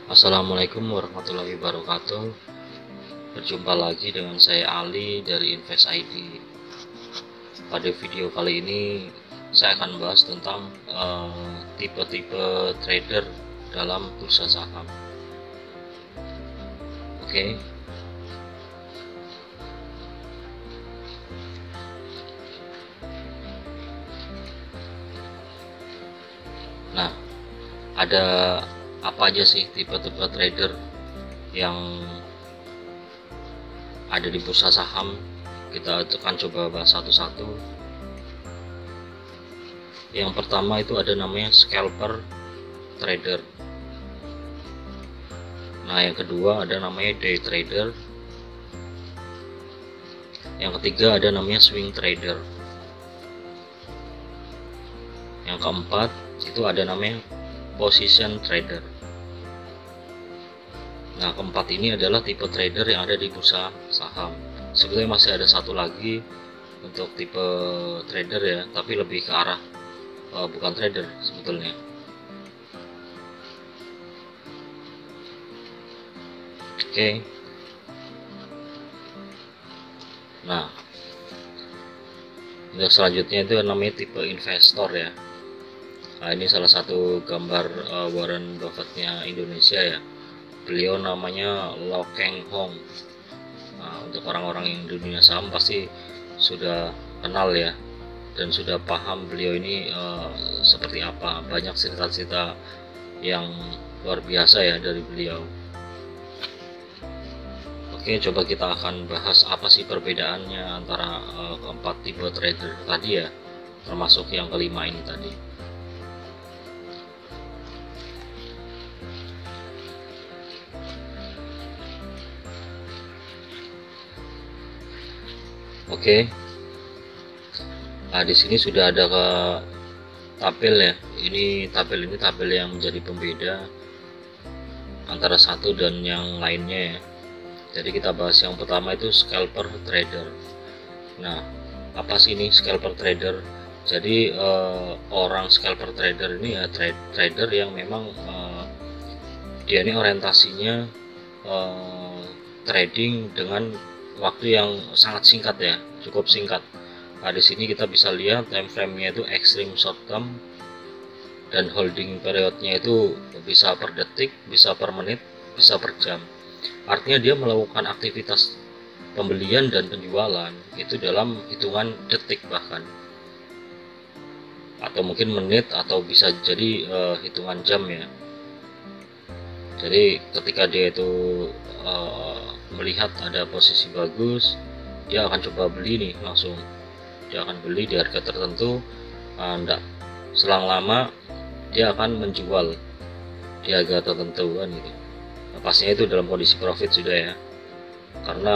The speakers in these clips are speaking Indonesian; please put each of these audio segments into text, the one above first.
Assalamualaikum warahmatullahi wabarakatuh. Berjumpa lagi dengan saya Ali dari Invest ID. Pada video kali ini saya akan bahas tentang tipe-tipe trader dalam bursa saham. Oke. Nah, ada apa aja sih tipe-tipe trader yang ada di bursa saham? Kita akan coba bahas satu-satu. Yang pertama itu ada namanya scalper trader. Nah, yang kedua ada namanya day trader. Yang ketiga ada namanya swing trader. Yang keempat itu ada namanya position trader. Nah, keempat ini adalah tipe trader yang ada di bursa saham. Sebetulnya masih ada satu lagi untuk tipe trader ya, tapi lebih ke arah bukan trader sebetulnya. Oke. Nah, untuk selanjutnya itu namanya tipe investor ya. Nah, ini salah satu gambar Warren Buffett-nya Indonesia ya. Beliau namanya Lo Keng Hong. Nah, untuk orang-orang yang di dunia saham pasti sudah kenal ya, dan sudah paham beliau ini seperti apa. Banyak cerita-cerita yang luar biasa ya dari beliau. Oke, coba kita akan bahas apa sih perbedaannya antara keempat tipe trader tadi ya, termasuk yang kelima ini tadi. Oke. Nah, di sini sudah ada ke tabel ya. Ini tabel yang menjadi pembeda antara satu dan yang lainnya ya. Jadi kita bahas yang pertama itu scalper trader. Nah, apa sih ini scalper trader? Jadi orang scalper trader ini ya trader yang memang dia ini orientasinya trading dengan waktu yang sangat singkat ya, cukup singkat. Nah, di sini kita bisa lihat time frame-nya itu extreme short term, dan holding periodnya itu bisa per detik, bisa per menit, bisa per jam. Artinya dia melakukan aktivitas pembelian dan penjualan itu dalam hitungan detik bahkan, atau mungkin menit, atau bisa jadi hitungan jam ya. Jadi ketika dia itu melihat ada posisi bagus, dia akan coba beli nih langsung. Dia akan beli di harga tertentu, enggak selang lama dia akan menjual di harga tertentu kan gitu. Nah, pastinya itu dalam kondisi profit sudah ya, karena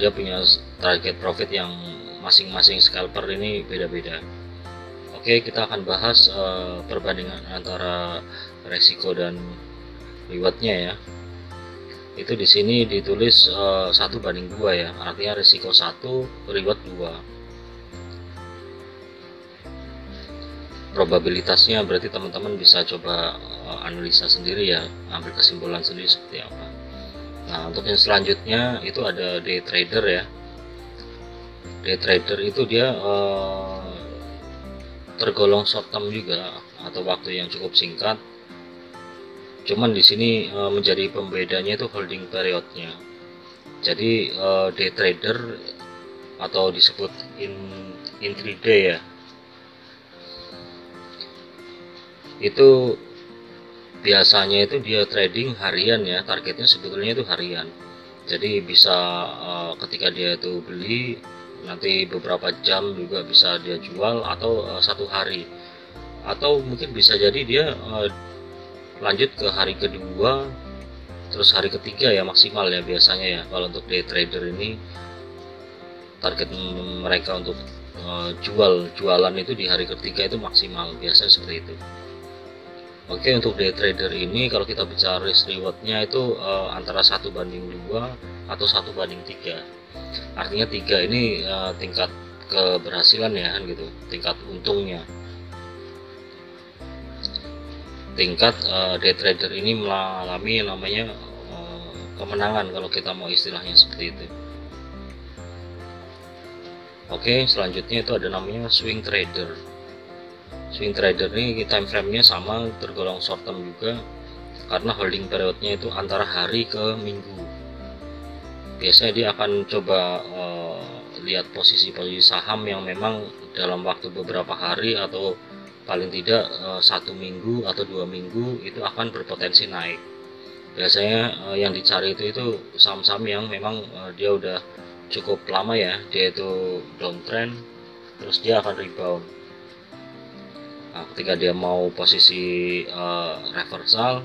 dia punya target profit yang masing-masing scalper ini beda-beda. Oke, kita akan bahas perbandingan antara resiko dan rewardnya ya. Itu di sini ditulis 1:2 ya, artinya risiko 1, reward 2. Probabilitasnya berarti teman-teman bisa coba analisa sendiri ya, ambil kesimpulan sendiri seperti apa. Nah, untuk yang selanjutnya itu ada day trader ya. Day trader itu dia tergolong short term juga, atau waktu yang cukup singkat. Cuman di sini menjadi pembedanya itu holding periodnya. Jadi day trader atau disebut intraday ya, itu biasanya itu dia trading harian ya, targetnya sebetulnya itu harian. Jadi bisa ketika dia itu beli, nanti beberapa jam juga bisa dia jual, atau satu hari, atau mungkin bisa jadi dia lanjut ke hari kedua, terus hari ketiga ya maksimal ya biasanya ya. Kalau untuk day trader ini target mereka untuk jualan itu di hari ketiga itu maksimal, biasanya seperti itu. Oke, untuk day trader ini kalau kita bicara risk rewardnya itu antara 1:2 atau 1:3. Artinya 3 ini tingkat keberhasilan ya kan gitu, tingkat untungnya. tingkat day trader ini mengalami namanya kemenangan, kalau kita mau istilahnya seperti itu. Oke, selanjutnya itu ada namanya swing trader. Swing trader ini time frame-nya sama, tergolong short term juga, karena holding periodnya itu antara hari ke minggu. Biasanya dia akan coba lihat posisi-posisi saham yang memang dalam waktu beberapa hari atau paling tidak 1 minggu atau 2 minggu itu akan berpotensi naik. Biasanya yang dicari itu saham-saham yang memang dia udah cukup lama ya, dia itu downtrend, terus dia akan rebound. Nah, ketika dia mau posisi reversal,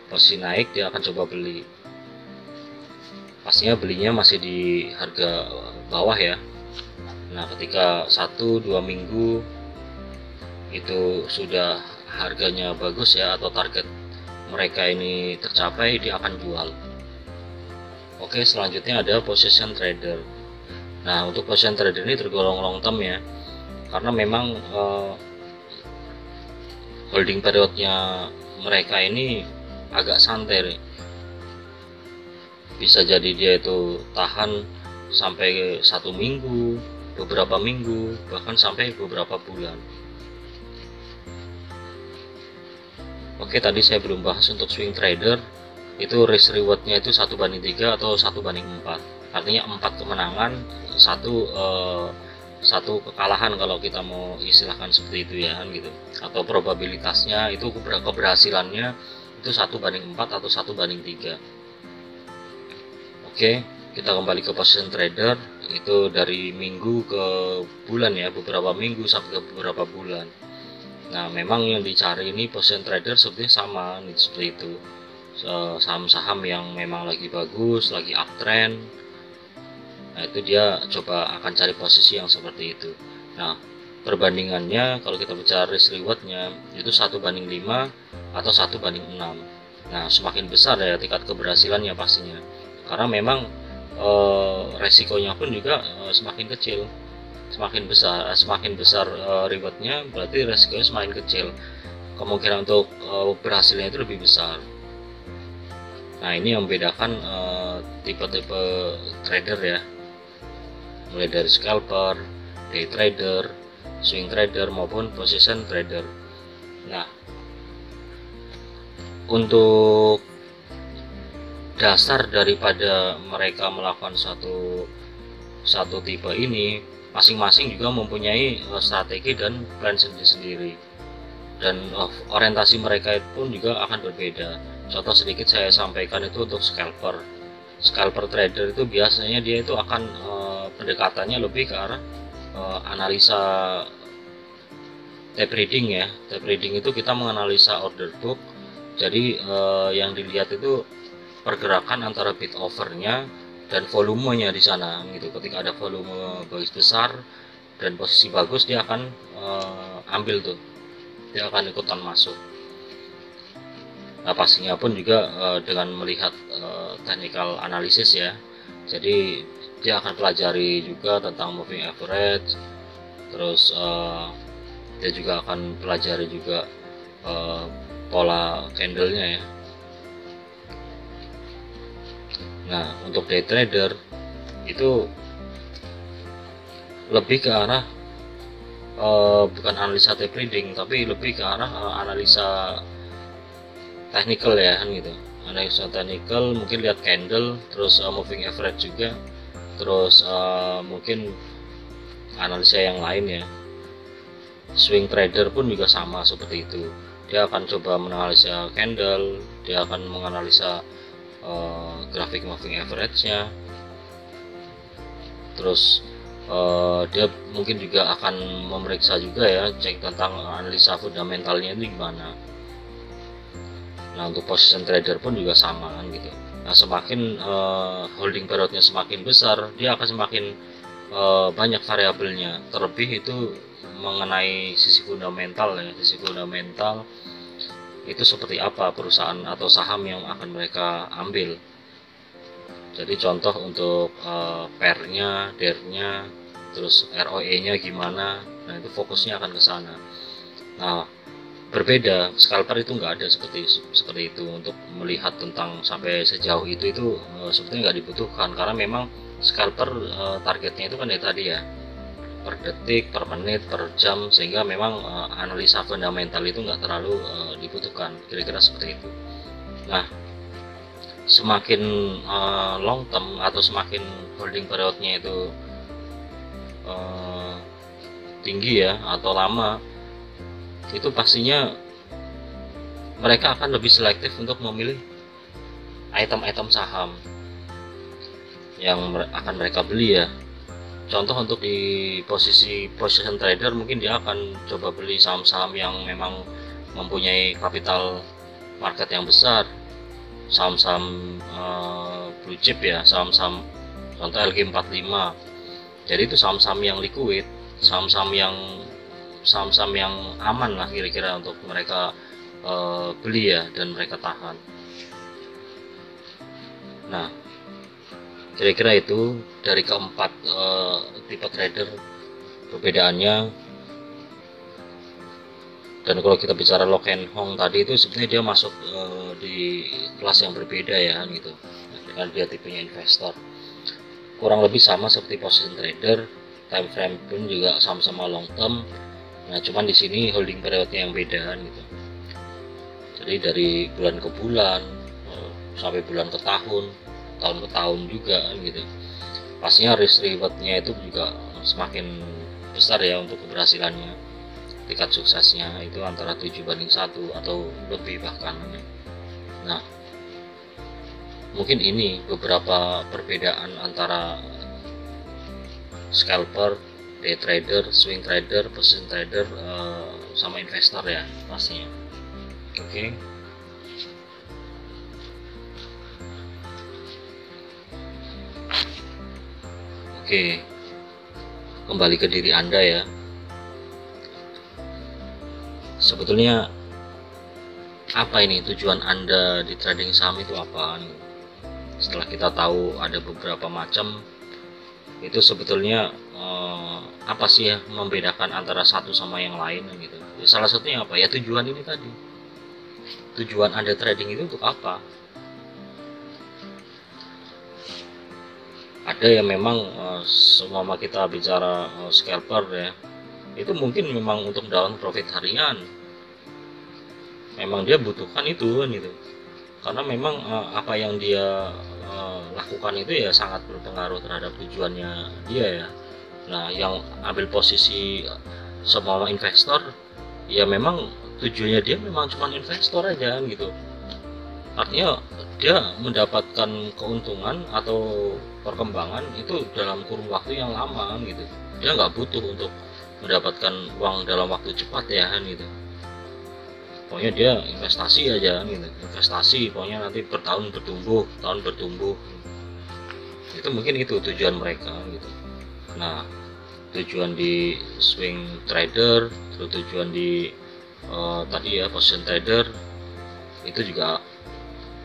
posisi naik, dia akan coba beli. Pastinya belinya masih di harga bawah ya. Nah, ketika 1-2 minggu itu sudah harganya bagus ya, atau target mereka ini tercapai, dia akan jual. Oke, selanjutnya ada position trader. Nah, untuk position trader ini tergolong long term ya, karena memang holding periodnya mereka ini agak santai. Bisa jadi dia itu tahan sampai 1 minggu, beberapa minggu, bahkan sampai beberapa bulan. Oke, tadi saya belum bahas untuk swing trader, itu risk rewardnya itu 1:3 atau 1:4. Artinya 4 kemenangan, satu kekalahan kalau kita mau istilahkan seperti itu ya kan gitu. Atau probabilitasnya itu keberhasilannya itu 1:4 atau 1:3. Oke, kita kembali ke position trader, itu dari minggu ke bulan ya, beberapa minggu sampai ke beberapa bulan. Nah, memang yang dicari ini position trader sepertinya sama nih, seperti itu. Saham-saham yang memang lagi bagus, lagi uptrend. Nah, itu dia coba akan cari posisi yang seperti itu. Nah, perbandingannya kalau kita bicara risk rewardnya itu 1:5 atau 1:6. Nah, semakin besar ya tingkat keberhasilannya pastinya, karena memang resikonya pun juga semakin kecil. Semakin besar rewardnya, berarti resikonya semakin kecil, kemungkinan untuk berhasilnya itu lebih besar. Nah, ini yang membedakan tipe-tipe trader ya, mulai dari scalper, day trader, swing trader maupun position trader. Nah, untuk dasar daripada mereka melakukan satu tipe ini, masing-masing juga mempunyai strategi dan plan sendiri-sendiri, dan orientasi mereka pun juga akan berbeda. Contoh sedikit saya sampaikan itu untuk scalper trader itu biasanya dia itu akan pendekatannya lebih ke arah analisa tape reading ya. Tape reading itu kita menganalisa order book, jadi yang dilihat itu pergerakan antara bid overnya dan volumenya di sana gitu. Ketika ada volume bagus besar dan posisi bagus, dia akan ambil tuh, dia akan ikutan masuk. Nah, pastinya pun juga dengan melihat technical analysis ya, jadi dia akan pelajari juga tentang moving average, terus dia juga akan pelajari juga pola candlenya ya. Nah, untuk day trader itu lebih ke arah bukan analisa tape reading, tapi lebih ke arah analisa technical ya kan gitu. Analisa technical, mungkin lihat candle, terus moving average juga, terus mungkin analisa yang lain ya. Swing trader pun juga sama seperti itu, dia akan coba menganalisa candle, dia akan menganalisa grafik moving average-nya, terus dia mungkin juga akan memeriksa juga ya, cek tentang analisa fundamentalnya itu gimana. Nah, untuk position trader pun juga sama kan gitu. Nah, semakin holding periodnya semakin besar, dia akan semakin banyak variabelnya, terlebih itu mengenai sisi fundamental ya. Sisi fundamental itu seperti apa perusahaan atau saham yang akan mereka ambil. Jadi contoh untuk PER-nya, DER-nya, terus ROE-nya gimana. Nah, itu fokusnya akan ke sana. Nah, berbeda. Scalper itu nggak ada seperti itu untuk melihat tentang sampai sejauh itu sebetulnya nggak dibutuhkan, karena memang scalper targetnya itu kan ya tadi ya, per detik, per menit, per jam, sehingga memang analisa fundamental itu nggak terlalu dibutuhkan, kira-kira seperti itu. Nah, semakin long term atau semakin holding periodnya itu tinggi ya atau lama, itu pastinya mereka akan lebih selektif untuk memilih item-item saham yang akan mereka beli ya. Contoh untuk di posisi position trader, mungkin dia akan coba beli saham-saham yang memang mempunyai kapital market yang besar, saham-saham blue chip ya, saham-saham contoh LG45. Jadi itu saham-saham yang liquid, saham-saham yang aman lah kira-kira untuk mereka beli ya, dan mereka tahan. Nah, kira-kira itu dari keempat tipe trader perbedaannya. Dan kalau kita bicara Lok and Hong tadi, itu sebenarnya dia masuk di kelas yang berbeda ya gitu, dengan dia tipenya investor, kurang lebih sama seperti position trader. Time frame pun juga sama-sama long term. Nah, cuman di sini holding periodnya yang beda gitu. Jadi dari bulan ke bulan sampai bulan ke tahun ke tahun juga gitu. Pastinya risk rewardnya itu juga semakin besar ya untuk keberhasilannya. Tingkat suksesnya itu antara 7/1 atau lebih bahkan. Nah, mungkin ini beberapa perbedaan antara scalper, day trader, swing trader, position trader, sama investor ya pastinya. Oke. Oke, kembali ke diri Anda ya. Sebetulnya apa ini tujuan Anda di trading saham itu apa? Setelah kita tahu ada beberapa macam, itu sebetulnya apa sih ya membedakan antara satu sama yang lain gitu. Ya, salah satunya apa ya, tujuan ini tadi. Tujuan Anda trading itu untuk apa? Ada yang memang semua kita bicara scalper ya, itu mungkin memang untuk dalam profit harian, memang dia butuhkan itu kan gitu, karena memang apa yang dia lakukan itu ya sangat berpengaruh terhadap tujuannya dia ya. Nah, yang ambil posisi semua investor ya memang tujuannya dia memang cuma investor aja gitu, artinya dia mendapatkan keuntungan atau perkembangan itu dalam kurun waktu yang lama gitu. Dia nggak butuh untuk mendapatkan uang dalam waktu cepat ya kan gitu. Pokoknya dia investasi aja gitu, investasi pokoknya nanti per tahun bertumbuh, itu mungkin itu tujuan mereka gitu. Nah, tujuan di swing trader, tujuan di tadi ya position trader itu juga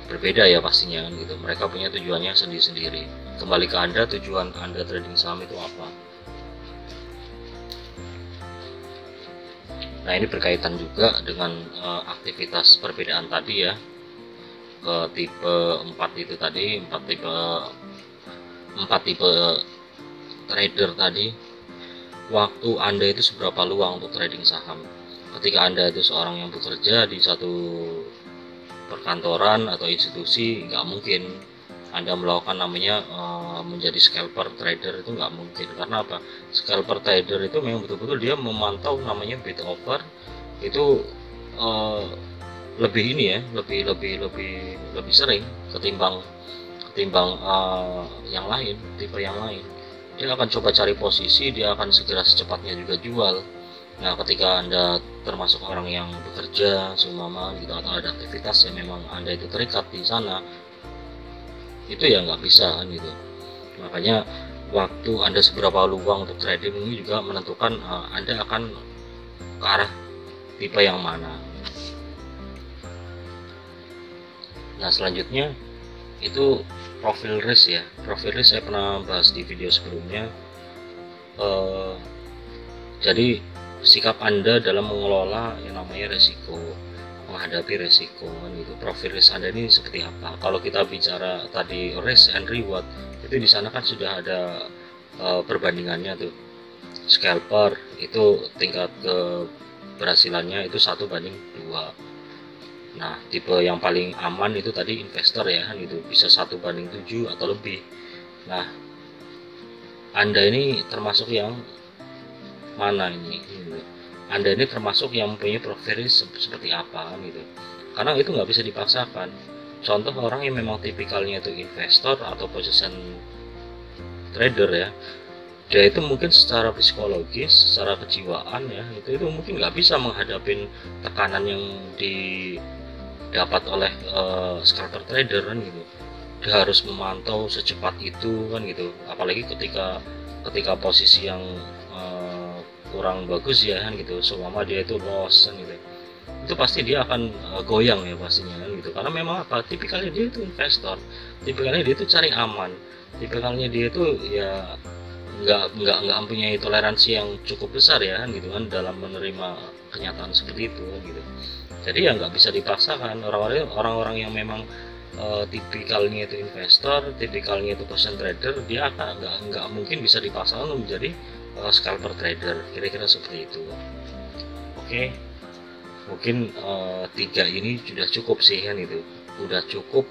berbeda ya pastinya gitu. Mereka punya tujuannya sendiri-sendiri. Kembali ke Anda, tujuan Anda trading saham itu apa? Nah, ini berkaitan juga dengan aktivitas perbedaan tadi ya, ke tipe 4 itu tadi, 4 tipe trader tadi. Waktu Anda itu seberapa luang untuk trading saham? Ketika Anda itu seorang yang bekerja di satu perkantoran atau institusi, nggak mungkin Anda melakukan namanya menjadi scalper trader, itu nggak mungkin. Karena apa? Scalper trader itu memang betul-betul dia memantau namanya bid offer itu lebih ini ya, lebih sering ketimbang yang lain, tipe yang lain. Dia akan coba cari posisi, dia akan segera secepatnya juga jual. Nah, ketika Anda termasuk orang yang bekerja seumpama gitu, atau ada aktivitas yang memang Anda itu terikat di sana, itu ya nggak bisa kan gitu. Makanya waktu Anda seberapa luang untuk trading ini juga menentukan Anda akan ke arah tipe yang mana. Nah, selanjutnya itu profil risk ya. Profil risk saya pernah bahas di video sebelumnya. Jadi sikap Anda dalam mengelola yang namanya resiko, menghadapi resiko kan gitu. Profil risk Anda ini seperti apa? Kalau kita bicara tadi risk and reward, itu di sana kan sudah ada perbandingannya tuh. Scalper itu tingkat keberhasilannya itu 1/2. Nah, tipe yang paling aman itu tadi investor ya kan gitu, bisa 1/7 atau lebih. Nah, Anda ini termasuk yang mana ini gitu. Anda ini termasuk yang mempunyai profil seperti apa kan gitu, karena itu nggak bisa dipaksakan. Contoh orang yang memang tipikalnya itu investor atau position trader ya, dia itu mungkin secara psikologis, secara kejiwaan ya, itu mungkin nggak bisa menghadapi tekanan yang didapat oleh scalper trader kan gitu. Dia harus memantau secepat itu kan gitu, apalagi ketika posisi yang kurang bagus ya kan gitu, seumpama dia itu loss kan gitu, itu pasti dia akan goyang ya pastinya kan gitu, karena memang apa, tipikalnya dia itu investor, tipikalnya dia itu cari aman, tipikalnya dia itu ya nggak mempunyai toleransi yang cukup besar ya kan gitu kan dalam menerima kenyataan seperti itu kan gitu. Jadi ya nggak bisa dipaksakan. Orang-orang yang memang tipikalnya itu investor, tipikalnya itu position trader, dia akan nggak mungkin bisa dipaksakan untuk menjadi scalper trader, kira-kira seperti itu. Oke, mungkin 3 ini sudah cukup sih kan itu, udah cukup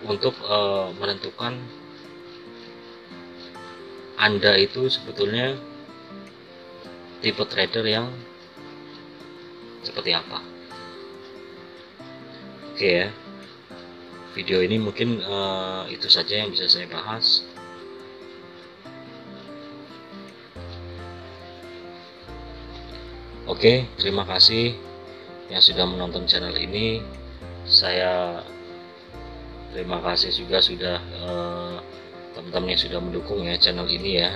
untuk menentukan Anda itu sebetulnya tipe trader yang seperti apa. Oke ya, video ini mungkin itu saja yang bisa saya bahas. Oke, terima kasih yang sudah menonton channel ini. Saya terima kasih juga sudah teman-teman yang sudah mendukung ya channel ini ya.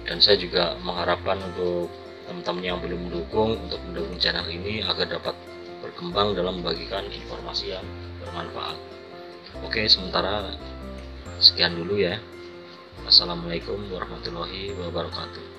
Dan saya juga mengharapkan untuk teman-teman yang belum mendukung untuk mendukung channel ini agar dapat berkembang dalam membagikan informasi yang bermanfaat. Oke, sementara sekian dulu ya. Assalamualaikum warahmatullahi wabarakatuh.